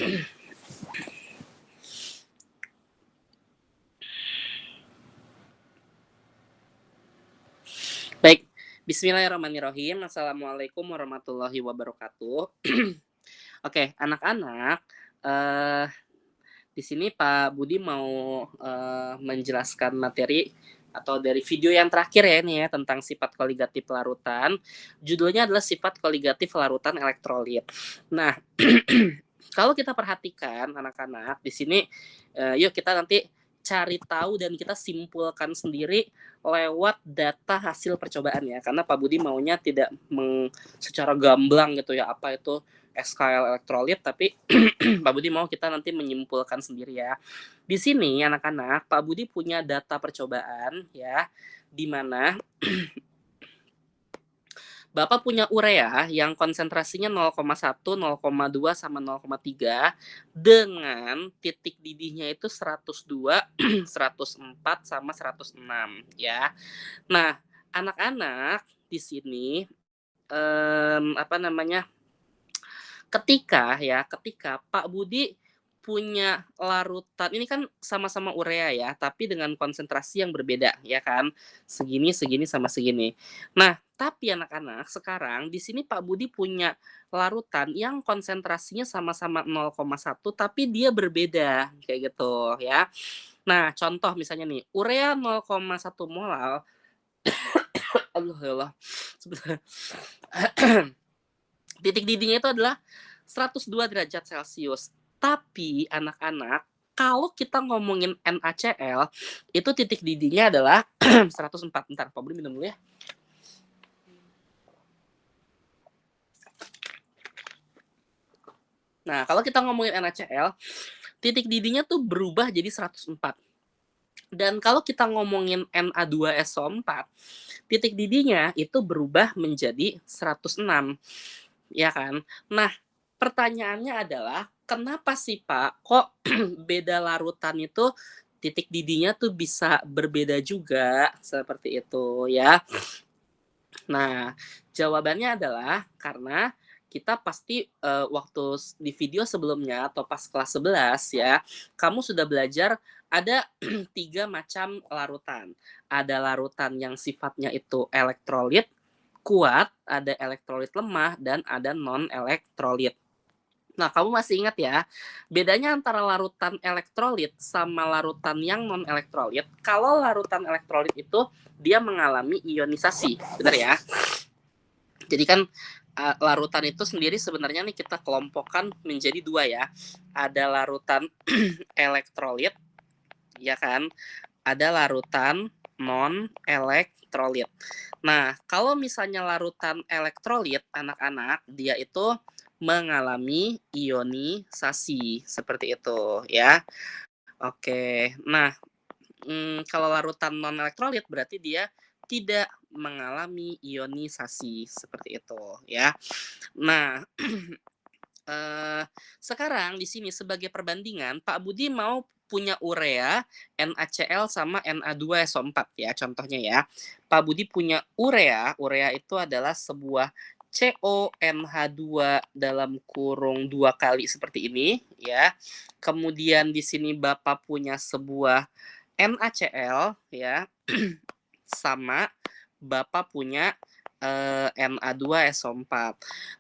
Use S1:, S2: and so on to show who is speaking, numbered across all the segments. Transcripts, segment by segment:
S1: Baik, bismillahirrahmanirrahim. Assalamualaikum warahmatullahi wabarakatuh. Oke, anak-anak, eee, di sini Pak Budi mau, menjelaskan materi atau dari video yang terakhir ya ini ya, tentang sifat koligatif larutan. Judulnya adalah sifat koligatif larutan elektrolit. Nah, kalau kita perhatikan anak-anak, di sini, yuk kita nanti cari tahu dan kita simpulkan sendiri lewat data hasil percobaan ya, karena Pak Budi maunya tidak secara gamblang gitu ya, apa itu SKL elektrolit, tapi Pak Budi mau kita nanti menyimpulkan sendiri ya. Di sini anak-anak, Pak Budi punya data percobaan ya, di mana Bapak punya urea yang konsentrasinya 0,1, 0,2, sama 0,3 dengan titik didihnya itu 102, 104, sama 106 ya. Nah, anak-anak di sini apa namanya? Ketika Pak Budi punya larutan ini kan sama-sama urea ya, tapi dengan konsentrasi yang berbeda ya kan. Segini, segini, sama segini. Nah, tapi anak-anak sekarang di sini Pak Budi punya larutan yang konsentrasinya sama-sama 0,1 tapi dia berbeda kayak gitu ya. Nah, contoh misalnya nih, urea 0,1 molal. Allah ya Allah. Sebentar. Titik didihnya itu adalah 102 derajat Celcius. Tapi anak-anak, kalau kita ngomongin NaCl, itu titik didihnya adalah 104. Bentar, Pak Budi minum dulu ya. Nah, kalau kita ngomongin NaCl, titik didihnya tuh berubah jadi 104. Dan kalau kita ngomongin Na2SO4, titik didihnya itu berubah menjadi 106. Ya kan? Nah, pertanyaannya adalah, kenapa sih Pak, kok beda larutan itu titik didihnya tuh bisa berbeda juga, seperti itu ya. Nah, jawabannya adalah karena kita pasti waktu di video sebelumnya atau pas kelas 11 ya, kamu sudah belajar ada 3 macam larutan. Ada larutan yang sifatnya itu elektrolit kuat, ada elektrolit lemah, dan ada non-elektrolit. Nah, kamu masih ingat ya, bedanya antara larutan elektrolit sama larutan yang non-elektrolit, kalau larutan elektrolit itu dia mengalami ionisasi, benar ya? Jadi kan larutan itu sendiri sebenarnya nih kita kelompokkan menjadi 2 ya. Ada larutan elektrolit, ya kan? Ada larutan non-elektrolit. Nah, kalau misalnya larutan elektrolit, anak-anak, dia itu mengalami ionisasi, seperti itu ya. Oke, nah, kalau larutan non-elektrolit berarti dia tidak mengalami ionisasi, seperti itu ya. Nah, sekarang di sini sebagai perbandingan, Pak Budi mau punya urea NaCl sama Na2SO4 ya, contohnya ya. Pak Budi punya urea itu adalah sebuah CONH2 dalam kurung 2 kali seperti ini ya. Kemudian di sini Bapak punya sebuah NaCl ya, sama Bapak punya Na2SO4.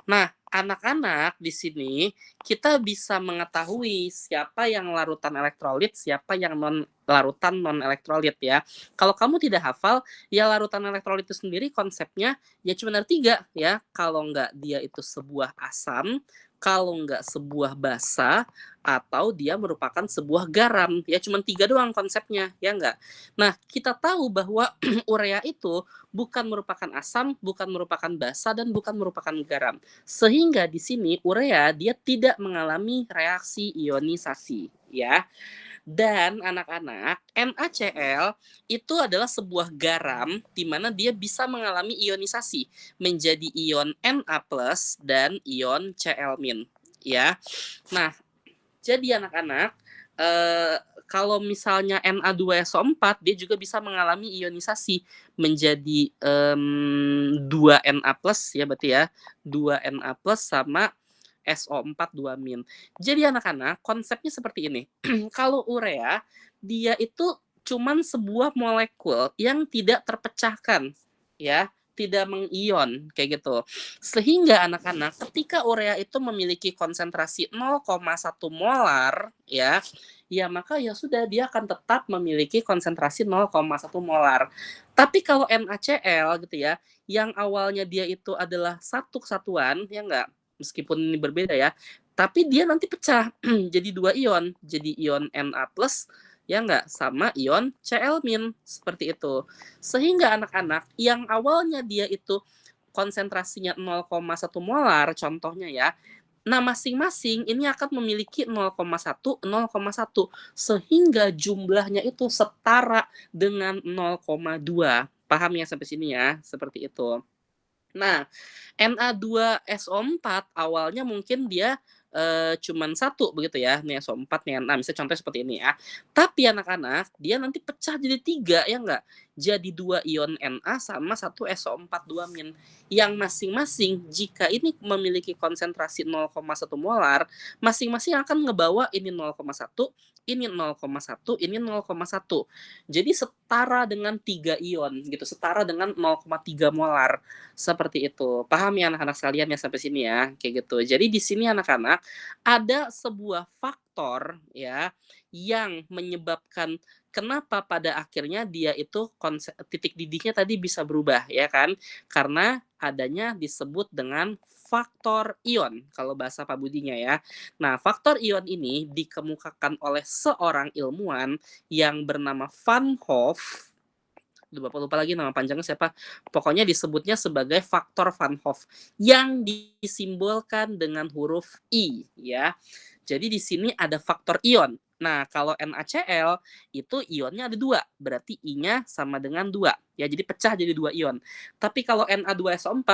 S1: Nah, anak-anak di sini kita bisa mengetahui siapa yang larutan elektrolit, siapa yang larutan non-elektrolit ya. Kalau kamu tidak hafal, ya larutan elektrolit itu sendiri konsepnya ya cuma ada 3 ya. Kalau enggak dia itu sebuah asam, kalau enggak sebuah basa, atau dia merupakan sebuah garam. Ya cuma 3 doang konsepnya, ya enggak? Nah, kita tahu bahwa urea itu bukan merupakan asam, bukan merupakan basa, dan bukan merupakan garam. Sehingga di sini urea dia tidak mengalami reaksi ionisasi ya. Dan anak-anak, NaCl itu adalah sebuah garam di mana dia bisa mengalami ionisasi menjadi ion Na+ dan ion Cl- ya. Nah, jadi anak-anak, kalau misalnya Na2SO4 dia juga bisa mengalami ionisasi menjadi 2Na+ ya berarti ya, 2Na+ sama SO4 2-. Jadi anak-anak, konsepnya seperti ini. Kalau urea, dia itu cuman sebuah molekul yang tidak terpecahkan, ya, tidak mengion kayak gitu. Sehingga anak-anak, ketika urea itu memiliki konsentrasi 0,1 molar, ya maka ya sudah dia akan tetap memiliki konsentrasi 0,1 molar. Tapi kalau NaCl gitu ya, yang awalnya dia itu adalah satu kesatuan, ya enggak, meskipun ini berbeda ya, tapi dia nanti pecah jadi 2 ion, jadi ion Na plus, ya enggak, sama ion Cl min, seperti itu. Sehingga anak-anak yang awalnya dia itu konsentrasinya 0,1 molar contohnya ya, nah masing-masing ini akan memiliki 0,1, 0,1 sehingga jumlahnya itu setara dengan 0,2. Paham ya sampai sini ya? Seperti itu. Nah, Na2SO4 awalnya mungkin dia cuman satu begitu ya, nih SO4 nih Na, misalnya contohnya seperti ini ya. Tapi anak-anak, dia nanti pecah jadi 3 ya enggak? Jadi 2 ion Na sama 1 SO4 2-. Yang masing-masing jika ini memiliki konsentrasi 0,1 molar, masing-masing akan ngebawa ini 0,1, ini 0,1, ini 0,1. Jadi setara dengan 3 ion gitu, setara dengan 0,3 molar. Seperti itu. Paham ya anak-anak sekalian ya sampai sini ya, kayak gitu. Jadi di sini anak-anak ada sebuah faktor ya yang menyebabkan kenapa pada akhirnya dia itu titik didihnya tadi bisa berubah ya kan? Karena adanya disebut dengan faktor ion kalau bahasa Pak Budinya ya. Nah, faktor ion ini dikemukakan oleh seorang ilmuwan yang bernama Van Hoff. Bapak lupa lagi nama panjangnya siapa. Pokoknya disebutnya sebagai faktor Van Hoff yang disimbolkan dengan huruf I ya. Jadi di sini ada faktor ion. Nah, kalau NaCl itu ionnya ada 2, berarti I-nya sama dengan 2. Ya, jadi pecah jadi 2 ion. Tapi kalau Na2SO4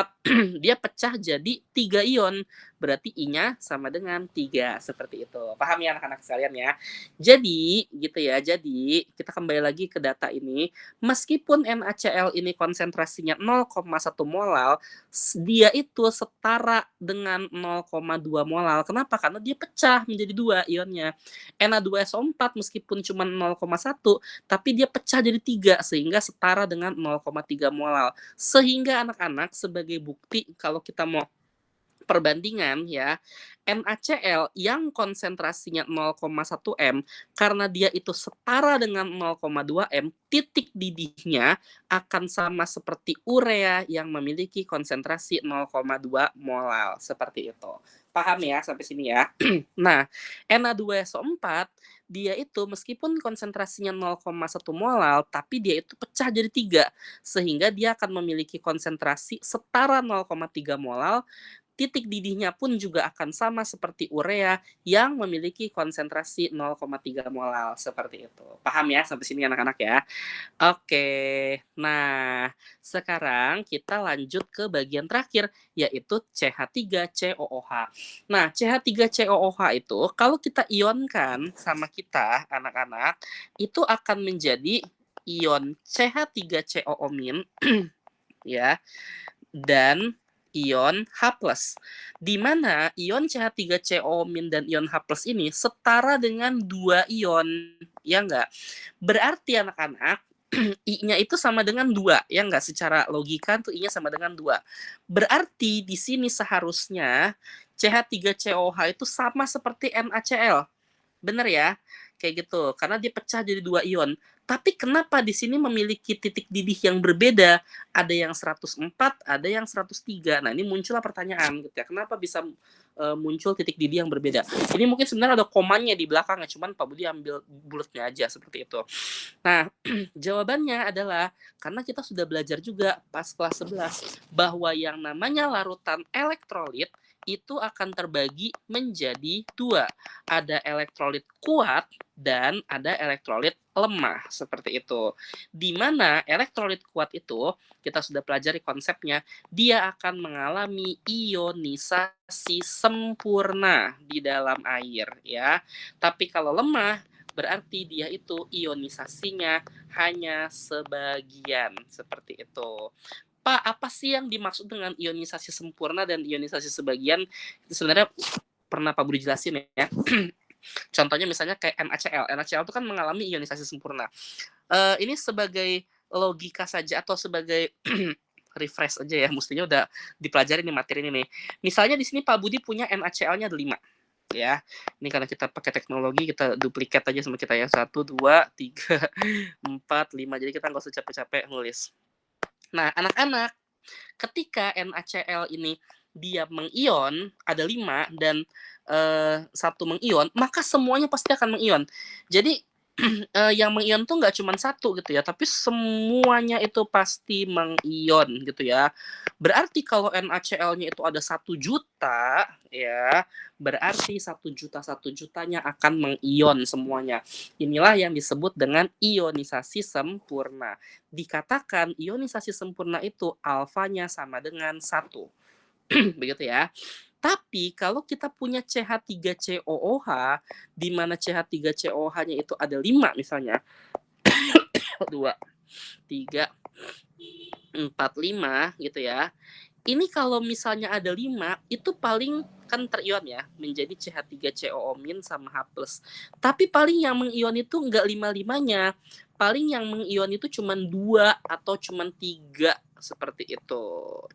S1: dia pecah jadi 3 ion, berarti I-nya sama dengan 3 seperti itu. Paham ya anak-anak sekalian ya? Jadi, gitu ya. Jadi, kita kembali lagi ke data ini, meskipun NaCl ini konsentrasinya 0,1 molar, dia itu setara dengan 0,2 molar. Kenapa? Karena dia pecah menjadi 2 ionnya. Na2SO4 meskipun cuma 0,1, tapi dia pecah jadi 3 sehingga setara dengan 0,3 molar. Sehingga anak-anak sebagai bukti kalau kita mau perbandingan ya, NaCl yang konsentrasinya 0,1 m karena dia itu setara dengan 0,2 m, titik didihnya akan sama seperti urea yang memiliki konsentrasi 0,2 molar seperti itu. Paham ya sampai sini ya? Nah, Na2SO4 dia itu meskipun konsentrasinya 0,1 molar tapi dia itu pecah jadi 3 sehingga dia akan memiliki konsentrasi setara 0,3 molar. Titik didihnya pun juga akan sama seperti urea yang memiliki konsentrasi 0,3 molar seperti itu. Paham ya sampai sini anak-anak ya? Oke. Nah, sekarang kita lanjut ke bagian terakhir yaitu CH3COOH. Nah, CH3COOH itu kalau kita ionkan sama kita anak-anak itu akan menjadi ion CH3COO- ya dan ion H+. Di mana ion CH3CO- dan ion H+ ini setara dengan 2 ion, ya enggak? Berarti anak-anak I-nya itu sama dengan 2, ya enggak? Secara logika tuh I-nya sama dengan 2. Berarti di sini seharusnya CH3COH itu sama seperti NaCl. Bener ya? Kayak gitu. Karena dia pecah jadi 2 ion. Tapi kenapa di sini memiliki titik didih yang berbeda? Ada yang 104, ada yang 103. Nah, ini muncullah pertanyaan gitu ya. Kenapa bisa muncul titik didih yang berbeda? Ini mungkin sebenarnya ada komanya di belakangnya, cuman Pak Budi ambil bulatnya aja seperti itu. Nah, jawabannya adalah karena kita sudah belajar juga pas kelas 11 bahwa yang namanya larutan elektrolit itu akan terbagi menjadi 2. Ada elektrolit kuat dan ada elektrolit lemah seperti itu. Di mana elektrolit kuat itu kita sudah pelajari konsepnya, dia akan mengalami ionisasi sempurna di dalam air ya. Tapi kalau lemah berarti dia itu ionisasinya hanya sebagian seperti itu. apa sih yang dimaksud dengan ionisasi sempurna dan ionisasi sebagian? Itu sebenarnya pernah Pak Budi jelasin ya. Contohnya misalnya kayak NaCl. NaCl itu kan mengalami ionisasi sempurna. Ini sebagai logika saja atau sebagai refresh aja ya, mestinya udah dipelajari nih materi ini nih. Misalnya di sini Pak Budi punya NaCl-nya ada 5 ya. Ini karena kita pakai teknologi, kita duplikat aja sama kita ya. 1, 2, 3, 4, 5. Jadi kita nggak usah capek-capek nulis. Nah, anak-anak, ketika NaCl ini dia mengion, ada 5 dan 1 mengion, maka semuanya pasti akan mengion. Jadi yang mengion tuh nggak cuma 1 gitu ya, tapi semuanya itu pasti mengion gitu ya. Berarti kalau NaCl-nya itu ada 1 juta ya, berarti 1 jutanya akan mengion semuanya. Inilah yang disebut dengan ionisasi sempurna. Dikatakan ionisasi sempurna itu alfanya sama dengan 1. Begitu ya. Tapi kalau kita punya CH3COOH, di mana CH3COOH-nya itu ada 5 misalnya. 2, 3, 4, 5 gitu ya. Ini kalau misalnya ada 5, itu paling kan terion ya, menjadi CH3COO- sama H+. Tapi paling yang mengion itu enggak 5-5-nya. Paling yang mengion itu cuma 2 atau cuma 3 seperti itu.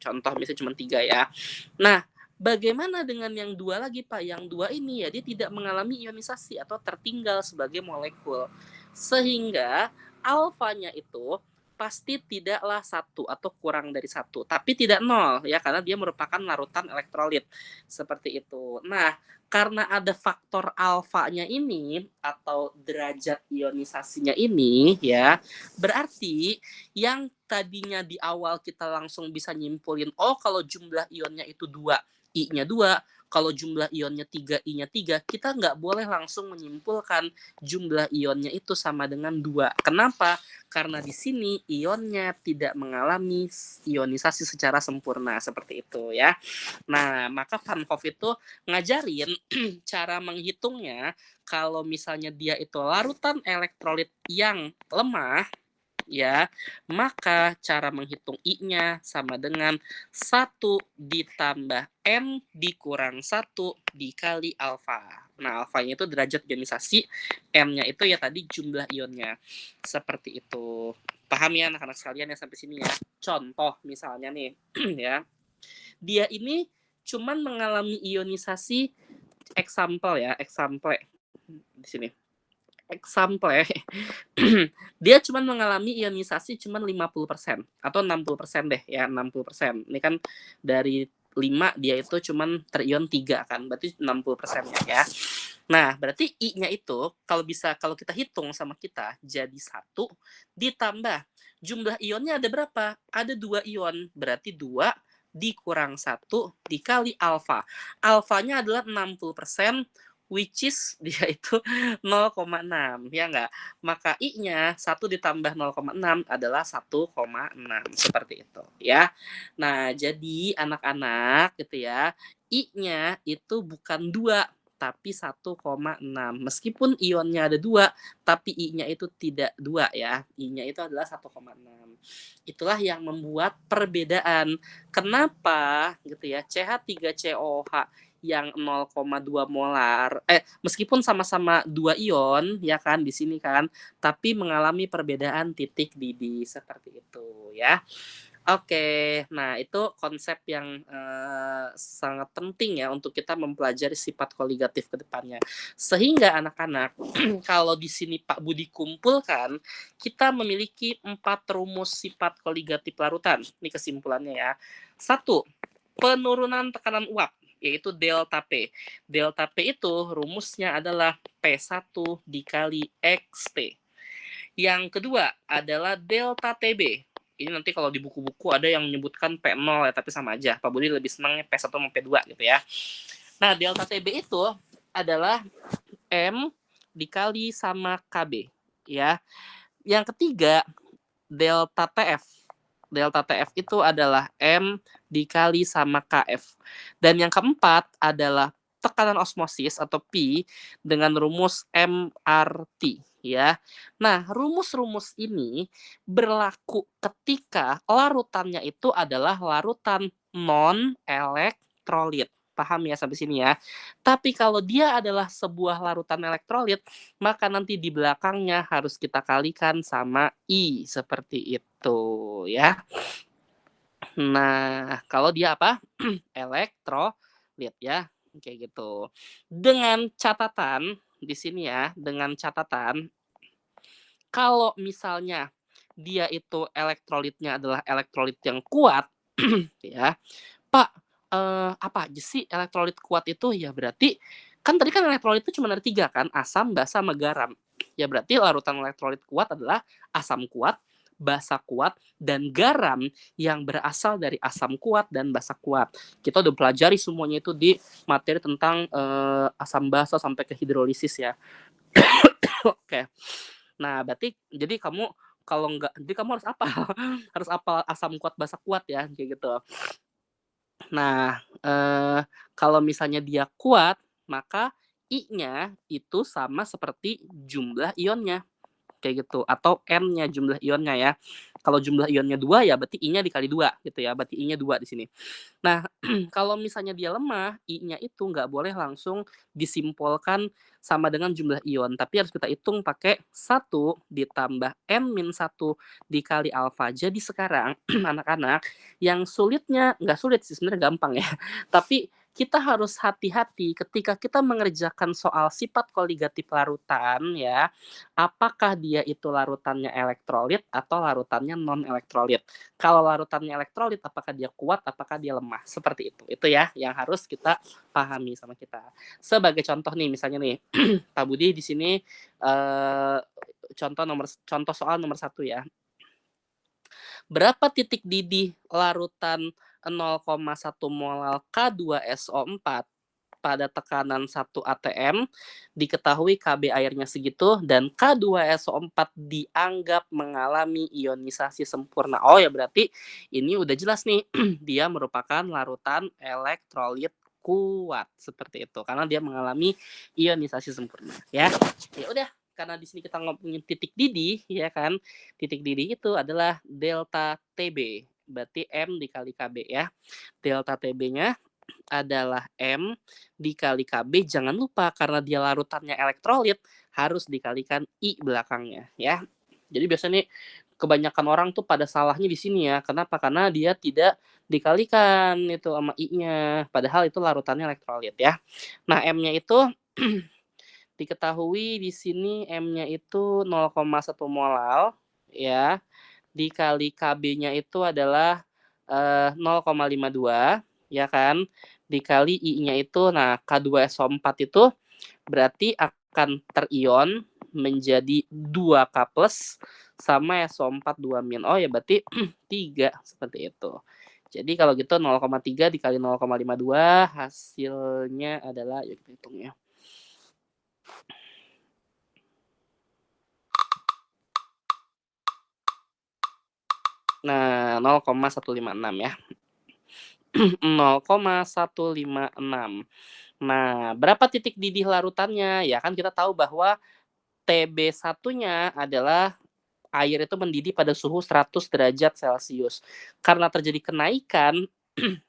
S1: Contoh misalnya cuma 3 ya. Nah, bagaimana dengan yang 2 lagi Pak? Yang 2 ini ya dia tidak mengalami ionisasi atau tertinggal sebagai molekul. Sehingga alfanya itu pasti tidaklah 1 atau kurang dari 1, tapi tidak 0 ya, karena dia merupakan larutan elektrolit seperti itu. Nah, karena ada faktor alfanya ini atau derajat ionisasinya ini ya, berarti yang tadinya di awal kita langsung bisa nyimpulin, oh kalau jumlah ionnya itu 2, I-nya 2, kalau jumlah ionnya 3, I-nya 3, kita nggak boleh langsung menyimpulkan jumlah ionnya itu sama dengan 2. Kenapa? Karena di sini ionnya tidak mengalami ionisasi secara sempurna seperti itu ya. Nah, maka Van Hoff itu ngajarin cara menghitungnya kalau misalnya dia itu larutan elektrolit yang lemah ya, maka cara menghitung I-nya sama dengan 1 ditambah N dikurang 1 dikali alfa. Nah, alfanya itu derajat ionisasi, N-nya itu ya tadi jumlah ionnya. Seperti itu. Paham ya anak-anak sekalian ya sampai sini ya. Contoh misalnya nih ya. Dia ini cuman mengalami ionisasi example ya, example di sini. Example dia cuma mengalami ionisasi cuma 50% atau 60% deh ya, 60%. Ini kan dari 5 dia itu cuman terion 3 kan, berarti 60% ya. Nah, berarti I-nya itu kalau kita hitung sama kita jadi 1 ditambah jumlah ionnya ada berapa? Ada 2 ion, berarti 2 dikurang 1 dikali alfa. Alfanya adalah 60%, which is dia itu 0,6 ya enggak? Maka I-nya 1 ditambah 0,6 adalah 1,6 seperti itu ya. Nah, jadi anak-anak gitu ya, I-nya itu bukan 2 tapi 1,6. Meskipun ionnya ada 2, tapi I-nya itu tidak 2 ya. I-nya itu adalah 1,6. Itulah yang membuat perbedaan. Kenapa gitu ya? CH3COOH yang 0,2 molar meskipun sama-sama 2 ion ya kan di sini kan, tapi mengalami perbedaan titik didih seperti itu ya. Oke, nah itu konsep yang sangat penting ya untuk kita mempelajari sifat koligatif ke depannya. Sehingga anak-anak kalau di sini Pak Budi kumpulkan, kita memiliki 4 rumus sifat koligatif larutan. Ini kesimpulannya ya. 1, penurunan tekanan uap yaitu delta P. Delta P itu rumusnya adalah P1 dikali XT. Yang kedua adalah delta TB. Ini nanti kalau di buku-buku ada yang menyebutkan P0 ya, tapi sama aja. Pak Budi lebih senangnya P1 sama P2 gitu ya. Nah, delta TB itu adalah M dikali sama KB ya. Yang ketiga, delta TF. Delta TF itu adalah M dikali sama KF. Dan yang keempat adalah tekanan osmosis atau P dengan rumus MRT ya. Nah, rumus-rumus ini berlaku ketika larutannya itu adalah larutan non-elektrolit. Paham ya sampai sini ya? Tapi kalau dia adalah sebuah larutan elektrolit, maka nanti di belakangnya harus kita kalikan sama I, seperti itu ya. Nah, kalau dia apa? Elektrolit ya, kayak gitu. Dengan catatan di sini ya, dengan catatan kalau misalnya dia itu elektrolitnya adalah elektrolit yang kuat, ya, Pak, apa aja sih elektrolit kuat itu? Ya berarti kan tadi kan elektrolit itu cuma ada 3 kan, asam, basa, sama garam. Ya berarti larutan elektrolit kuat adalah asam kuat, basa kuat, dan garam yang berasal dari asam kuat dan basa kuat. Kita udah pelajari semuanya itu di materi tentang asam basa sampai ke hidrolisis ya. Oke. Nah, berarti jadi kamu kalau nggak jadi kamu harus apa? Harus apal asam kuat, basa kuat ya, kayak gitu. Nah, kalau misalnya dia kuat, maka I-nya itu sama seperti jumlah ionnya, kayak gitu, atau N-nya jumlah ionnya ya. Kalau jumlah ionnya 2 ya berarti I-nya dikali 2 gitu ya, berarti I-nya 2 di sini. Nah, kalau misalnya dia lemah, I-nya itu nggak boleh langsung disimpulkan sama dengan jumlah ion, tapi harus kita hitung pakai 1 ditambah N-1 dikali alfa. Jadi sekarang anak-anak, yang sulitnya nggak sulit sih, sebenarnya gampang ya, tapi kita harus hati-hati ketika kita mengerjakan soal sifat koligatif larutan ya, apakah dia itu larutannya elektrolit atau larutannya non elektrolit. Kalau larutannya elektrolit, apakah dia kuat, apakah dia lemah, seperti itu. Itu ya yang harus kita pahami sama kita. Sebagai contoh nih, misalnya nih, Pak Budi di sini contoh soal nomor 1 ya. Berapa titik didih larutan 0,1 molal K2SO4 pada tekanan 1 atm, diketahui Kb airnya segitu dan K2SO4 dianggap mengalami ionisasi sempurna. Oh ya berarti ini udah jelas nih, dia merupakan larutan elektrolit kuat seperti itu karena dia mengalami ionisasi sempurna ya. Ya udah, karena di sini kita ngomongin titik didih ya kan. Titik didih itu adalah delta Tb. Berarti M dikali Kb ya. Delta Tb-nya adalah M dikali Kb, jangan lupa karena dia larutannya elektrolit harus dikalikan I belakangnya ya. Jadi biasanya nih kebanyakan orang tuh pada salahnya di sini ya. Kenapa? Karena dia tidak dikalikan itu sama I-nya, padahal itu larutannya elektrolit ya. Nah, M-nya itu diketahui di sini M-nya itu 0,1 molal ya. Dikali Kb-nya itu adalah 0,52 ya kan, dikali I-nya itu, nah K2SO4 itu berarti akan terion menjadi 2K plus sama SO4 2-. Oh ya berarti 3 seperti itu. Jadi kalau gitu 0,3 dikali 0,52 hasilnya adalah, yuk kita hitung ya. Nah, 0,156 ya. 0,156. Nah, berapa titik didih larutannya? Ya kan kita tahu bahwa TB1-nya adalah air itu mendidih pada suhu 100 derajat Celcius. Karena terjadi kenaikan,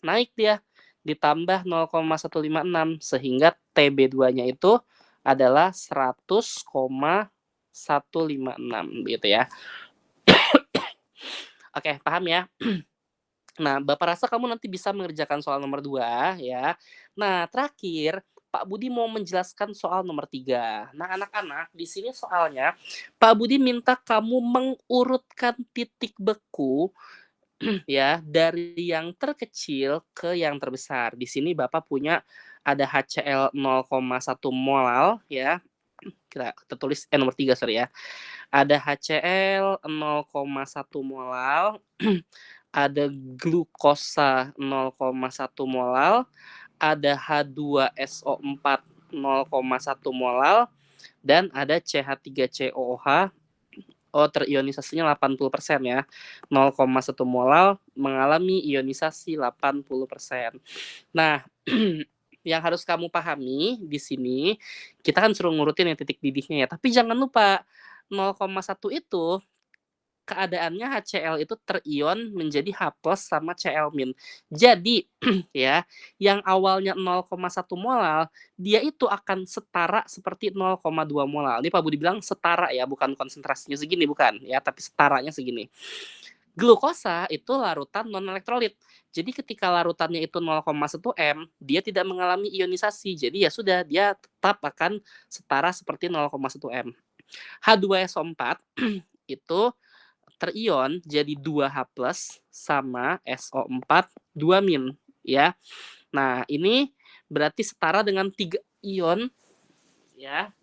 S1: naik dia ditambah 0,156 sehingga TB2-nya itu adalah 100,156 gitu ya. Oke, paham ya? Nah, Bapak rasa kamu nanti bisa mengerjakan soal nomor 2 ya. Nah, terakhir Pak Budi mau menjelaskan soal nomor 3. Nah, anak-anak, di sini soalnya Pak Budi minta kamu mengurutkan titik beku ya dari yang terkecil ke yang terbesar. Di sini Bapak punya ada HCl 0,1 molal ya. Kita tulis nomor 3 sorry ya. Ada HCl 0,1 molal, ada glukosa 0,1 molal, ada H2SO4 0,1 molal, dan ada CH3COOH. Oh, terionisasinya 80% ya. 0,1 molal mengalami ionisasi 80%. Nah, yang harus kamu pahami di sini, kita kan suruh ngurutin yang titik didihnya ya. Tapi jangan lupa 0,1 itu keadaannya HCl itu terion menjadi H+ sama Cl-. Jadi ya, yang awalnya 0,1 molal, dia itu akan setara seperti 0,2 molal. Ini Pak Budi bilang setara ya, bukan konsentrasinya segini, bukan ya, tapi setaranya segini. Glukosa itu larutan non-elektrolit. Jadi ketika larutannya itu 0,1 m, dia tidak mengalami ionisasi. Jadi ya sudah, dia tetap akan setara seperti 0,1 m. H2SO4 itu terion jadi 2H+ sama SO4 2- ya. Nah, ini berarti setara dengan 3 ion ya.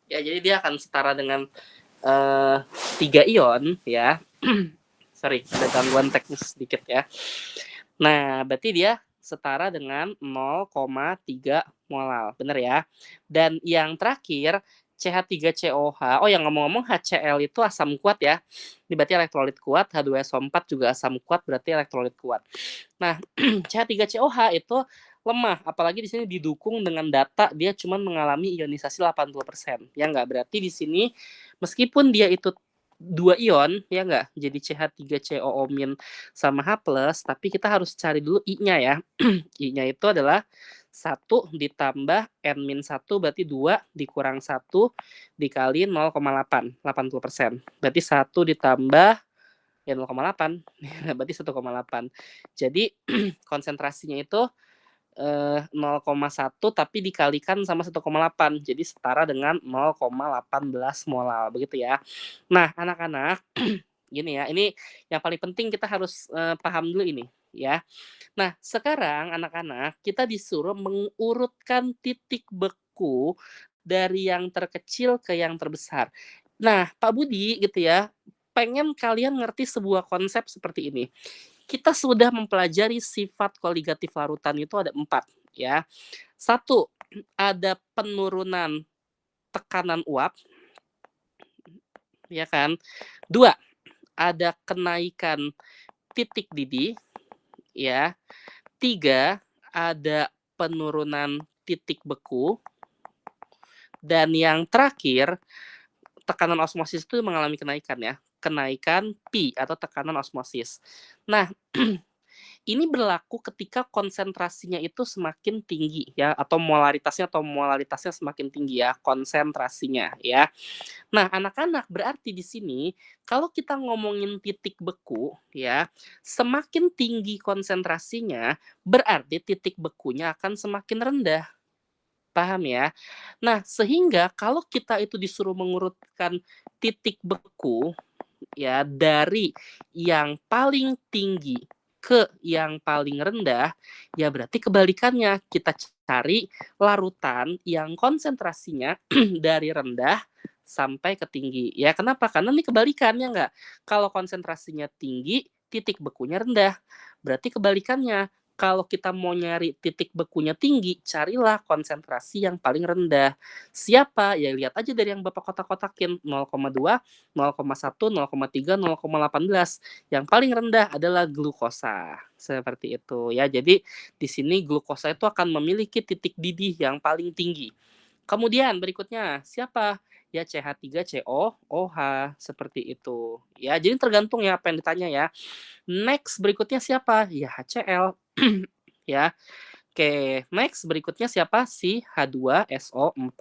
S1: Ya, jadi dia akan setara dengan 3 ion ya. Sorry, ada gangguan teknis sedikit ya. Nah, berarti dia setara dengan 0,3 molal, bener ya. Dan yang terakhir CH3COH. Oh, yang ngomong-ngomong HCl itu asam kuat ya. Ini berarti elektrolit kuat, H2SO4 juga asam kuat, berarti elektrolit kuat. Nah, CH3COH itu lemah, apalagi di sini didukung dengan data dia cuma mengalami ionisasi 80%. Ya enggak, berarti di sini meskipun dia itu 2 ion ya enggak, jadi CH3COO- sama H+, tapi kita harus cari dulu I-nya ya. I-nya itu adalah 1 ditambah N-1 berarti 2 dikurang 1 dikali 0,8, 80%. Berarti 1 ditambah ya 0,8, berarti 1,8. Jadi konsentrasinya itu 0,1 tapi dikalikan sama 1,8, jadi setara dengan 0,18 molal, begitu ya. Nah, anak-anak, gini ya, ini yang paling penting kita harus paham dulu ini ya. Nah, sekarang anak-anak kita disuruh mengurutkan titik beku dari yang terkecil ke yang terbesar. Nah, Pak Budi gitu ya, pengen kalian ngerti sebuah konsep seperti ini. Kita sudah mempelajari sifat koligatif larutan itu ada 4 ya. 1, ada penurunan tekanan uap, ya kan. 2, ada kenaikan titik didih, ya. 3, ada penurunan titik beku. Dan yang terakhir, tekanan osmosis itu mengalami kenaikan ya. Kenaikan Pi atau tekanan osmosis. Nah, ini berlaku ketika konsentrasinya itu semakin tinggi ya, atau molaritasnya semakin tinggi ya, konsentrasinya ya. Nah, anak-anak berarti di sini kalau kita ngomongin titik beku ya, semakin tinggi konsentrasinya berarti titik bekunya akan semakin rendah. Paham ya? Nah, sehingga kalau kita itu disuruh mengurutkan titik beku ya dari yang paling tinggi ke yang paling rendah, ya berarti kebalikannya. Kita cari larutan yang konsentrasinya dari rendah sampai ke tinggi. Ya kenapa? Karena ini kebalikannya enggak. Kalau konsentrasinya tinggi, titik bekunya rendah. Berarti kebalikannya. Kalau kita mau nyari titik bekunya tinggi, carilah konsentrasi yang paling rendah. Siapa? Ya lihat aja dari yang Bapak kotak-kotakin 0,2, 0,1, 0,3, 0,18. Yang paling rendah adalah glukosa. Seperti itu ya. Jadi di sini glukosa itu akan memiliki titik didih yang paling tinggi. Kemudian berikutnya siapa? Ya CH3COOH seperti itu. Ya, jadi tergantung ya apa yang ditanya ya. Next berikutnya siapa? Ya HCl. Ya. Oke, next berikutnya siapa? Si H2SO4.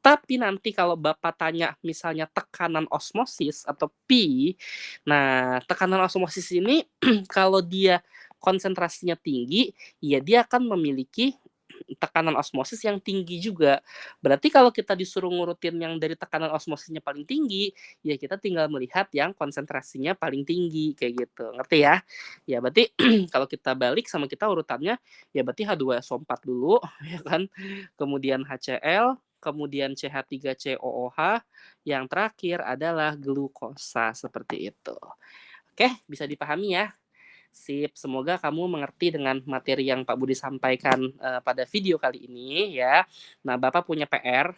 S1: Tapi nanti kalau Bapak tanya misalnya tekanan osmosis atau Pi, nah tekanan osmosis ini kalau dia konsentrasinya tinggi, ya dia akan memiliki tekanan osmosis yang tinggi juga. Berarti kalau kita disuruh ngurutin yang dari tekanan osmosisnya paling tinggi, ya kita tinggal melihat yang konsentrasinya paling tinggi kayak gitu. Ngerti ya? Ya berarti kalau kita balik sama kita urutannya ya berarti H2SO4 dulu ya kan. Kemudian HCl, kemudian CH3COOH, yang terakhir adalah glukosa seperti itu. Oke, bisa dipahami ya? Sip, semoga kamu mengerti dengan materi yang Pak Budi sampaikan pada video kali ini ya. Nah, Bapak punya PR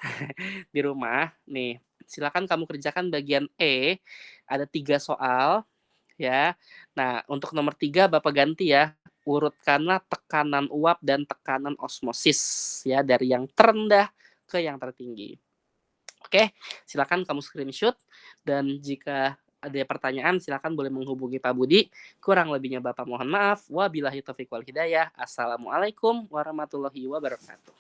S1: di rumah. Nih, silakan kamu kerjakan bagian E. Ada 3 soal ya. Nah, untuk nomor 3 Bapak ganti ya, urutkanlah tekanan uap dan tekanan osmosis ya, dari yang terendah ke yang tertinggi. Oke, silakan kamu screenshot, dan jika ada pertanyaan silakan boleh menghubungi Pak Budi. Kurang lebihnya Bapak mohon maaf. Wabillahi taufiq wal hidayah. Assalamualaikum warahmatullahi wabarakatuh.